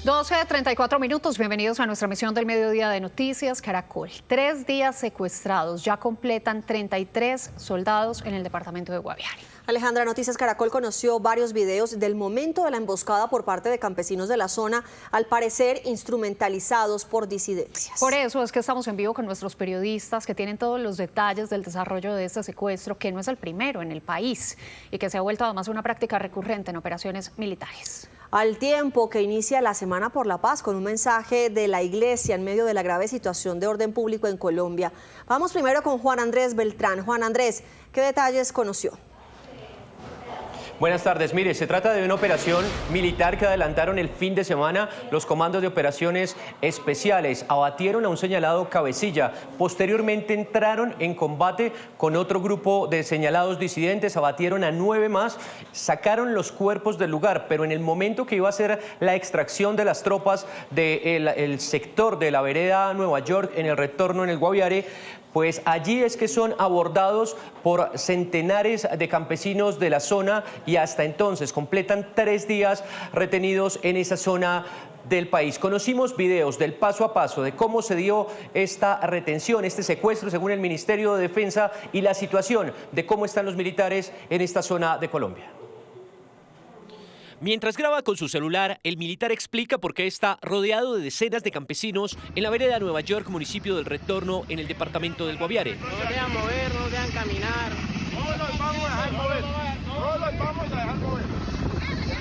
12:34, bienvenidos a nuestra emisión del mediodía de Noticias Caracol. 3 días secuestrados, ya completan 33 soldados en el departamento de Guaviare. Alejandra, Noticias Caracol conoció varios videos del momento de la emboscada por parte de campesinos de la zona, al parecer instrumentalizados por disidencias. Por eso es que estamos en vivo con nuestros periodistas que tienen todos los detalles del desarrollo de este secuestro, que no es el primero en el país y que se ha vuelto además una práctica recurrente en operaciones militares. Al tiempo que inicia la Semana por la Paz con un mensaje de la Iglesia en medio de la grave situación de orden público en Colombia. Vamos primero con Juan Andrés Beltrán. Juan Andrés, ¿qué detalles conoció? Buenas tardes. Mire, se trata de una operación militar que adelantaron el fin de semana los comandos de operaciones especiales. Abatieron a un señalado cabecilla. Posteriormente entraron en combate con otro grupo de señalados disidentes. Abatieron a 9 más. Sacaron los cuerpos del lugar, pero en el momento que iba a ser la extracción de las tropas del sector de la vereda Nueva York en el retorno en el Guaviare, pues allí es que son abordados por centenares de campesinos de la zona y hasta entonces completan 3 días retenidos en esa zona del país. Conocimos videos del paso a paso de cómo se dio esta retención, este secuestro según el Ministerio de Defensa y la situación de cómo están los militares en esta zona de Colombia. Mientras graba con su celular, el militar explica por qué está rodeado de decenas de campesinos en la vereda Nueva York, municipio del Retorno, en el departamento del Guaviare. No se dejan mover, no se dejan caminar. No los vamos a dejar mover. No los vamos a dejar mover.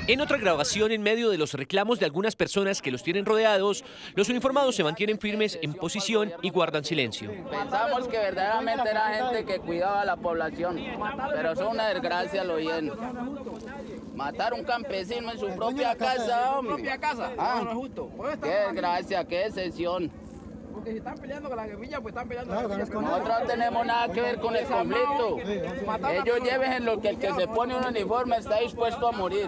En otra grabación, en medio de los reclamos de algunas personas que los tienen rodeados, los uniformados se mantienen firmes en posición y guardan silencio. Pensamos que verdaderamente era gente que cuidaba a la población, pero es una desgracia lo bien. Matar a un campesino en su propia casa, hombre. ¿Propia casa? No es justo. Qué desgracia, qué excepción. Porque si están peleando con la guerrilla, pues están peleando Nosotros no tenemos nada que ver con el conflicto. Ellos lleven en lo que el que se pone un uniforme está dispuesto a morir.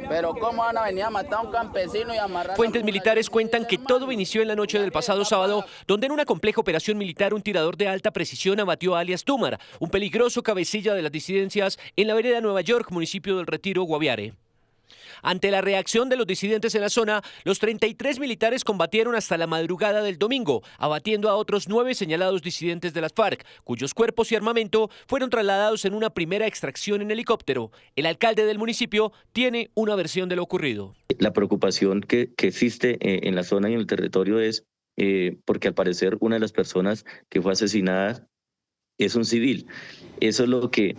Pero ¿cómo van a venir a matar a un campesino y amarrar? Fuentes militares cuentan que todo inició en la noche del pasado sábado, donde en una compleja operación militar un tirador de alta precisión abatió a alias Túmara, un peligroso cabecilla de las disidencias en la vereda Nueva York, municipio del Retiro, Guaviare. Ante la reacción de los disidentes en la zona, los 33 militares combatieron hasta la madrugada del domingo, abatiendo a otros 9 señalados disidentes de las FARC, cuyos cuerpos y armamento fueron trasladados en una primera extracción en helicóptero. El alcalde del municipio tiene una versión de lo ocurrido. La preocupación que existe en la zona y en el territorio es porque al parecer una de las personas que fue asesinada es un civil. Eso es lo que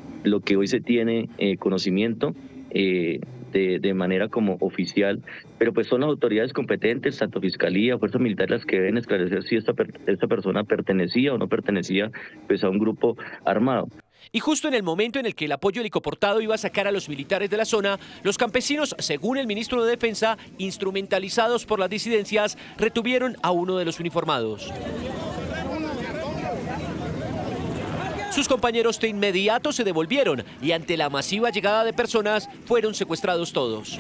hoy se tiene conocimiento de manera como oficial, pero pues son las autoridades competentes, tanto Fiscalía, Fuerzas Militares, las que deben esclarecer si esta persona pertenecía o no pertenecía pues a un grupo armado. Y justo en el momento en el que el apoyo helicoportado iba a sacar a los militares de la zona, los campesinos, según el ministro de Defensa, instrumentalizados por las disidencias, retuvieron a uno de los uniformados. Sus compañeros de inmediato se devolvieron y ante la masiva llegada de personas fueron secuestrados todos.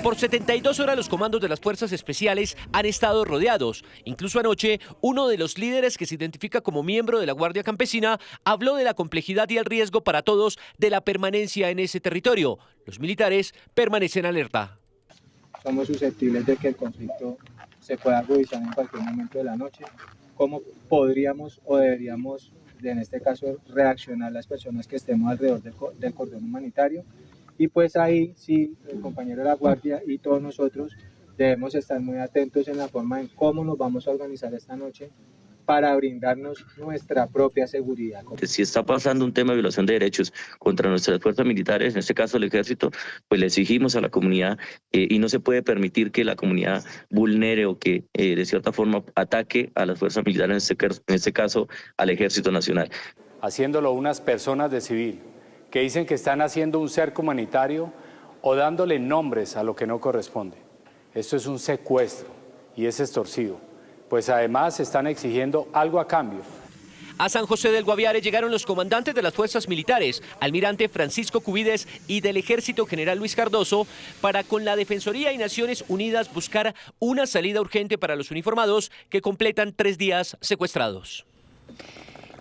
Por 72 horas los comandos de las fuerzas especiales han estado rodeados. Incluso anoche, uno de los líderes que se identifica como miembro de la Guardia Campesina habló de la complejidad y el riesgo para todos de la permanencia en ese territorio. Los militares permanecen alerta. Somos susceptibles de que el conflicto se pueda agudizar en cualquier momento de la noche. ¿Cómo podríamos o deberíamos, en este caso, reaccionar las personas que estemos alrededor del cordón humanitario? Y pues ahí sí, el compañero de la Guardia y todos nosotros debemos estar muy atentos en la forma en cómo nos vamos a organizar esta noche para brindarnos nuestra propia seguridad. Si está pasando un tema de violación de derechos contra nuestras fuerzas militares, en este caso el ejército, pues le exigimos a la comunidad y no se puede permitir que la comunidad vulnere o que de cierta forma ataque a las fuerzas militares, en este caso al Ejército Nacional. Haciéndolo unas personas de civil que dicen que están haciendo un cerco humanitario o dándole nombres a lo que no corresponde. Esto es un secuestro y es extorsivo. Pues además están exigiendo algo a cambio. A San José del Guaviare llegaron los comandantes de las fuerzas militares, almirante Francisco Cubides y del Ejército General Luis Cardoso, para con la Defensoría y Naciones Unidas buscar una salida urgente para los uniformados que completan 3 días secuestrados.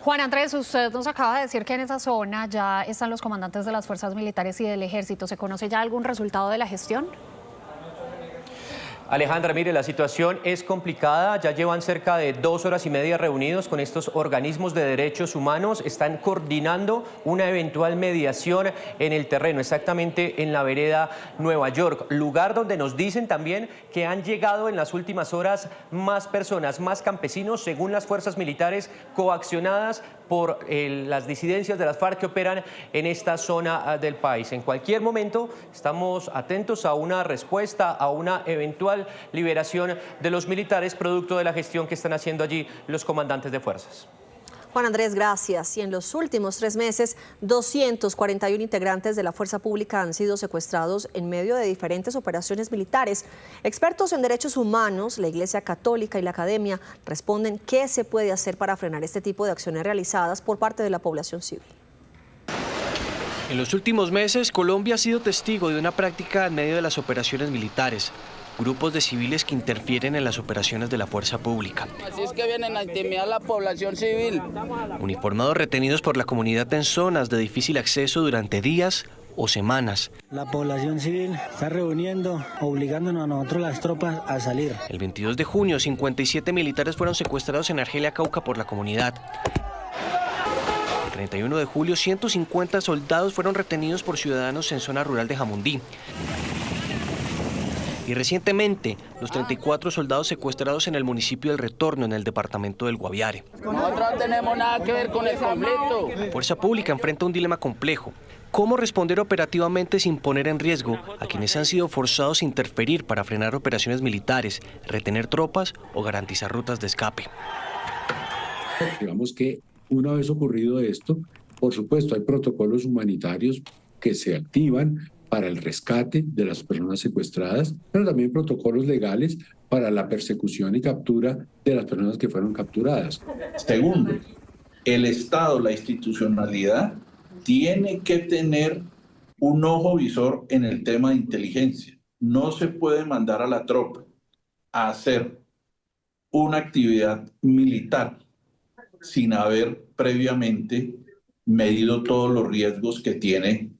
Juan Andrés, usted nos acaba de decir que en esa zona ya están los comandantes de las fuerzas militares y del ejército. ¿Se conoce ya algún resultado de la gestión? Alejandra, mire, la situación es complicada, ya llevan cerca de 2 horas y media reunidos con estos organismos de derechos humanos, están coordinando una eventual mediación en el terreno, exactamente en la vereda Nueva York, lugar donde nos dicen también que han llegado en las últimas horas más personas, más campesinos, según las fuerzas militares coaccionadas por las disidencias de las FARC que operan en esta zona del país. En cualquier momento estamos atentos a una respuesta, a una eventual liberación de los militares producto de la gestión que están haciendo allí los comandantes de fuerzas. Juan Andrés, gracias. Y en los últimos 3 meses, 241 integrantes de la fuerza pública han sido secuestrados en medio de diferentes operaciones militares. Expertos en derechos humanos, la Iglesia Católica y la academia responden qué se puede hacer para frenar este tipo de acciones realizadas por parte de la población civil. En los últimos meses, Colombia ha sido testigo de una práctica en medio de las operaciones militares. Grupos de civiles que interfieren en las operaciones de la fuerza pública. Así es que vienen a intimidar a la población civil. Uniformados retenidos por la comunidad en zonas de difícil acceso durante días o semanas. La población civil está reuniendo, obligándonos a nosotros las tropas a salir. El 22 de junio, 57 militares fueron secuestrados en Argelia, Cauca, por la comunidad. El 31 de julio, 150 soldados fueron retenidos por ciudadanos en zona rural de Jamundí. Y recientemente, los 34 soldados secuestrados en el municipio del Retorno, en el departamento del Guaviare. Nosotros no tenemos nada que ver con el conflicto. Fuerza Pública enfrenta un dilema complejo. ¿Cómo responder operativamente sin poner en riesgo a quienes han sido forzados a interferir para frenar operaciones militares, retener tropas o garantizar rutas de escape? Digamos que una vez ocurrido esto, por supuesto hay protocolos humanitarios que se activan para el rescate de las personas secuestradas, pero también protocolos legales para la persecución y captura de las personas que fueron capturadas. Segundo, el Estado, la institucionalidad, tiene que tener un ojo visor en el tema de inteligencia. No se puede mandar a la tropa a hacer una actividad militar sin haber previamente medido todos los riesgos que tiene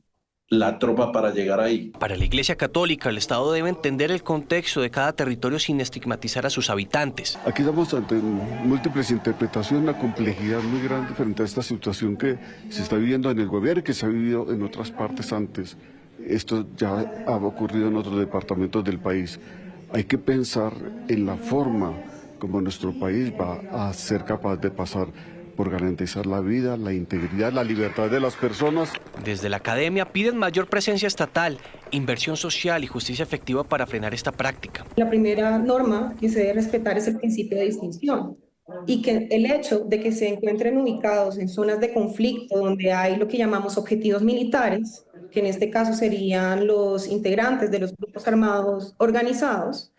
la tropa para llegar ahí. Para la Iglesia Católica, el Estado debe entender el contexto de cada territorio sin estigmatizar a sus habitantes. Aquí estamos ante múltiples interpretaciones, una complejidad muy grande frente a esta situación que se está viviendo en el Guaviare y que se ha vivido en otras partes antes. Esto ya ha ocurrido en otros departamentos del país. Hay que pensar en la forma como nuestro país va a ser capaz de pasar por garantizar la vida, la integridad, la libertad de las personas. Desde la academia piden mayor presencia estatal, inversión social y justicia efectiva para frenar esta práctica. La primera norma que se debe respetar es el principio de distinción y que el hecho de que se encuentren ubicados en zonas de conflicto donde hay lo que llamamos objetivos militares, que en este caso serían los integrantes de los grupos armados organizados,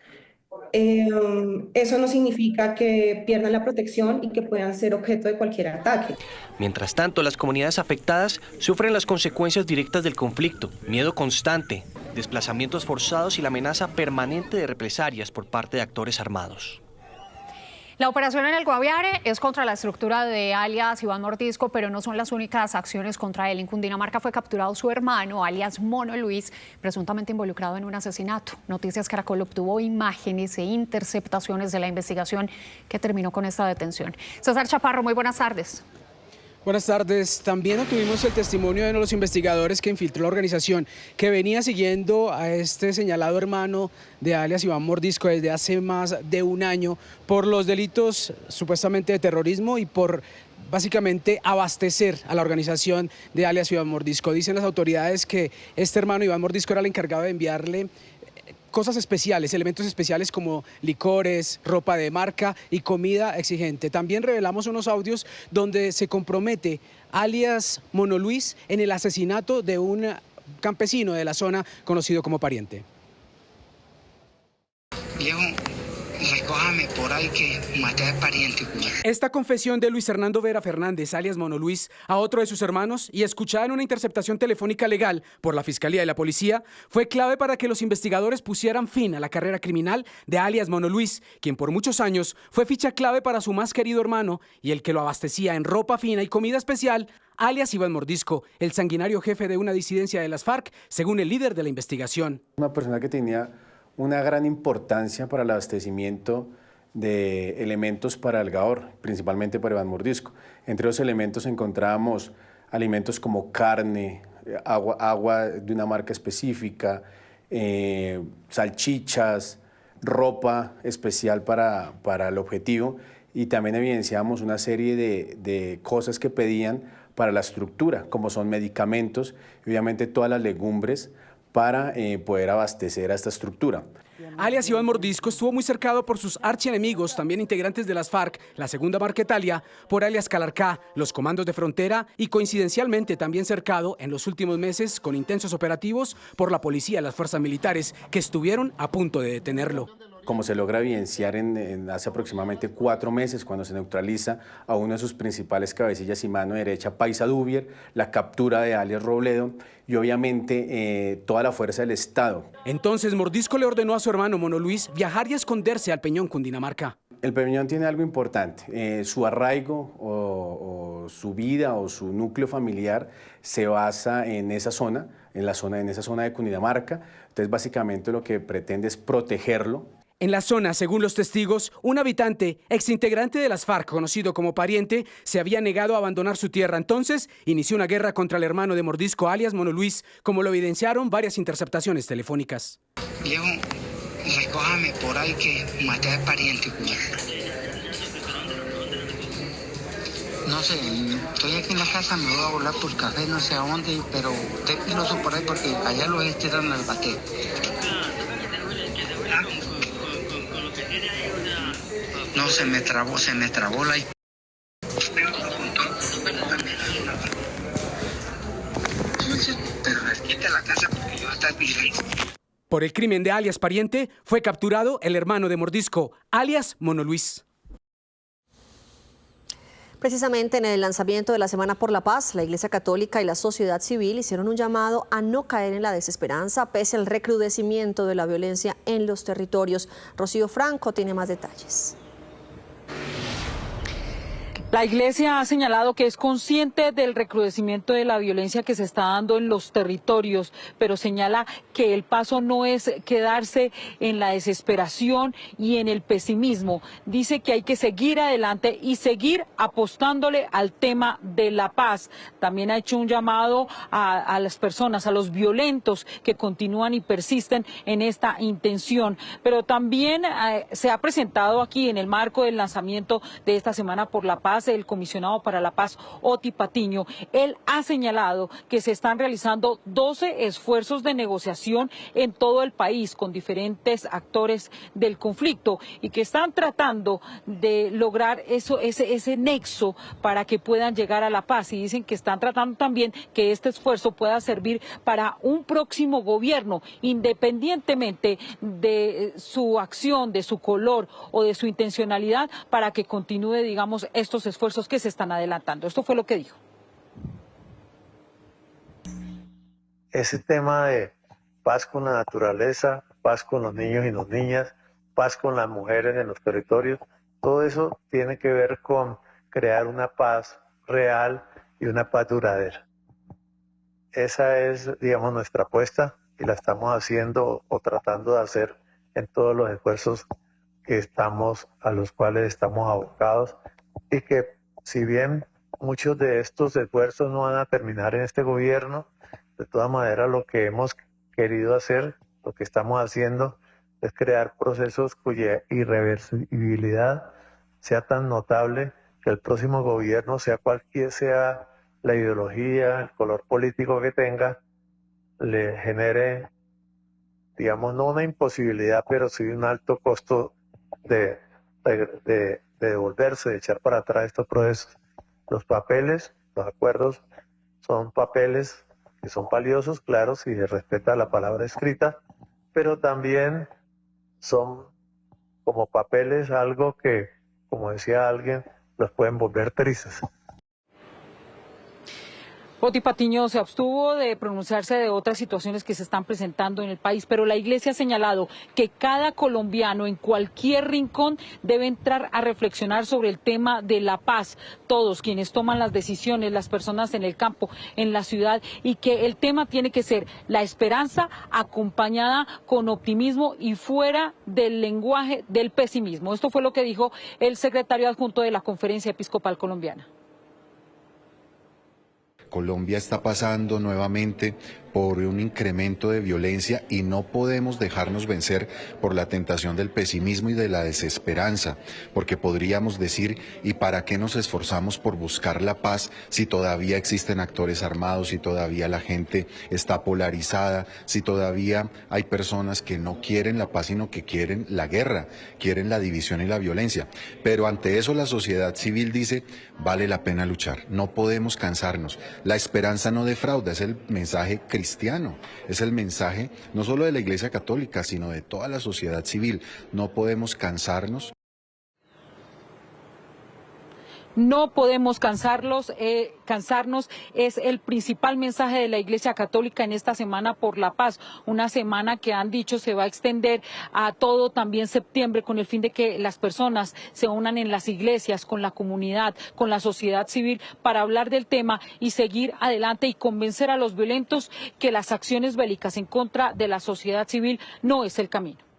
eso no significa que pierdan la protección y que puedan ser objeto de cualquier ataque. Mientras tanto, las comunidades afectadas sufren las consecuencias directas del conflicto, miedo constante, desplazamientos forzados y la amenaza permanente de represalias por parte de actores armados. La operación en el Guaviare es contra la estructura de alias Iván Mordisco, pero no son las únicas acciones contra él. En Cundinamarca fue capturado su hermano, alias Mono Luis, presuntamente involucrado en un asesinato. Noticias Caracol obtuvo imágenes e interceptaciones de la investigación que terminó con esta detención. César Chaparro, muy buenas tardes. Buenas tardes. También obtuvimos el testimonio de uno de los investigadores que infiltró la organización, que venía siguiendo a este señalado hermano de alias Iván Mordisco desde hace más de un año por los delitos supuestamente de terrorismo y por básicamente abastecer a la organización de alias Iván Mordisco. Dicen las autoridades que este hermano Iván Mordisco era el encargado de enviarle cosas especiales, elementos especiales como licores, ropa de marca y comida exigente. También revelamos unos audios donde se compromete alias Mono Luis en el asesinato de un campesino de la zona conocido como Pariente. Viejo, recójame por ahí que maté al pariente. Esta confesión de Luis Hernando Vera Fernández, alias Mono Luis, a otro de sus hermanos y escuchada en una interceptación telefónica legal por la Fiscalía y la Policía, fue clave para que los investigadores pusieran fin a la carrera criminal de alias Mono Luis, quien por muchos años fue ficha clave para su más querido hermano y el que lo abastecía en ropa fina y comida especial, alias Iván Mordisco, el sanguinario jefe de una disidencia de las FARC, según el líder de la investigación. Una persona que tenía una gran importancia para el abastecimiento de elementos para el Gaor, principalmente para Iván Mordisco. Entre los elementos encontrábamos alimentos como carne, agua de una marca específica, salchichas, ropa especial para el objetivo, y también evidenciamos una serie de cosas que pedían para la estructura, como son medicamentos y obviamente todas las legumbres para poder abastecer a esta estructura. Alias Iván Mordisco estuvo muy cercado por sus archienemigos, también integrantes de las FARC, la Segunda Marquetalia, por alias Calarcá, los comandos de frontera y coincidencialmente también cercado en los últimos meses con intensos operativos por la policía y las fuerzas militares que estuvieron a punto de detenerlo. Como se logra evidenciar hace aproximadamente 4 meses, cuando se neutraliza a uno de sus principales cabecillas y mano derecha, Paisa Dubier, la captura de alias Robledo y obviamente toda la fuerza del Estado. Entonces Mordisco le ordenó a su hermano Mono Luis viajar y esconderse al Peñón, Cundinamarca. El Peñón tiene algo importante, su arraigo o su vida o su núcleo familiar se basa en esa zona, en esa zona de Cundinamarca. Entonces básicamente lo que pretende es protegerlo. En la zona, según los testigos, un habitante, exintegrante de las FARC, conocido como Pariente, se había negado a abandonar su tierra. Entonces, inició una guerra contra el hermano de Mordisco, alias Mono Luis, como lo evidenciaron varias interceptaciones telefónicas. Viejo, recójame por ahí que maté al pariente. No sé, estoy aquí en la casa, me voy a volar por café, no sé a dónde, pero usted piloso por ahí porque allá los estiran al bate. No, se me trabó la... Pero quita la casa porque yo hasta vigilante. Por el crimen de alias Pariente, fue capturado el hermano de Mordisco, alias Mono Luis. Precisamente en el lanzamiento de la Semana por la Paz, la Iglesia Católica y la sociedad civil hicieron un llamado a no caer en la desesperanza pese al recrudecimiento de la violencia en los territorios. Rocío Franco tiene más detalles. La Iglesia ha señalado que es consciente del recrudecimiento de la violencia que se está dando en los territorios, pero señala que el paso no es quedarse en la desesperación y en el pesimismo. Dice que hay que seguir adelante y seguir apostándole al tema de la paz. También ha hecho un llamado a las personas, a los violentos que continúan y persisten en esta intención. Pero también se ha presentado aquí en el marco del lanzamiento de esta Semana por la Paz el comisionado para la paz, Oti Patiño. Él ha señalado que se están realizando 12 esfuerzos de negociación en todo el país con diferentes actores del conflicto y que están tratando de lograr ese nexo para que puedan llegar a la paz, y dicen que están tratando también que este esfuerzo pueda servir para un próximo gobierno, independientemente de su acción, de su color o de su intencionalidad, para que continúe, digamos, estos esfuerzos que se están adelantando. Esto fue lo que dijo. Ese tema de paz con la naturaleza, paz con los niños y las niñas, paz con las mujeres en los territorios, todo eso tiene que ver con crear una paz real y una paz duradera. Esa es, digamos, nuestra apuesta y la estamos haciendo o tratando de hacer en todos los esfuerzos a los cuales estamos abocados, y que si bien muchos de estos esfuerzos no van a terminar en este gobierno, de todas maneras lo que hemos querido hacer, lo que estamos haciendo, es crear procesos cuya irreversibilidad sea tan notable que el próximo gobierno, sea cualquiera sea la ideología, el color político que tenga, le genere, digamos, no una imposibilidad, pero sí un alto costo de devolverse, de echar para atrás estos procesos. Los papeles, los acuerdos, son papeles que son valiosos, claro, si se respeta la palabra escrita, pero también son como papeles, algo que, como decía alguien, los pueden volver trizas. Poti Patiño se abstuvo de pronunciarse de otras situaciones que se están presentando en el país, pero la Iglesia ha señalado que cada colombiano en cualquier rincón debe entrar a reflexionar sobre el tema de la paz. Todos quienes toman las decisiones, las personas en el campo, en la ciudad, y que el tema tiene que ser la esperanza acompañada con optimismo y fuera del lenguaje del pesimismo. Esto fue lo que dijo el secretario adjunto de la Conferencia Episcopal Colombiana. Colombia está pasando nuevamente por un incremento de violencia y no podemos dejarnos vencer por la tentación del pesimismo y de la desesperanza, porque podríamos decir, ¿y para qué nos esforzamos por buscar la paz si todavía existen actores armados, si todavía la gente está polarizada, si todavía hay personas que no quieren la paz, sino que quieren la guerra, quieren la división y la violencia? Pero ante eso la sociedad civil dice, vale la pena luchar, no podemos cansarnos. La esperanza no defrauda, es el mensaje cristiano, es el mensaje no solo de la Iglesia Católica, sino de toda la sociedad civil. No podemos cansarnos. No podemos cansarnos, es el principal mensaje de la Iglesia Católica en esta Semana por la Paz, una semana que han dicho se va a extender a todo también septiembre con el fin de que las personas se unan en las iglesias, con la comunidad, con la sociedad civil para hablar del tema y seguir adelante y convencer a los violentos que las acciones bélicas en contra de la sociedad civil no es el camino.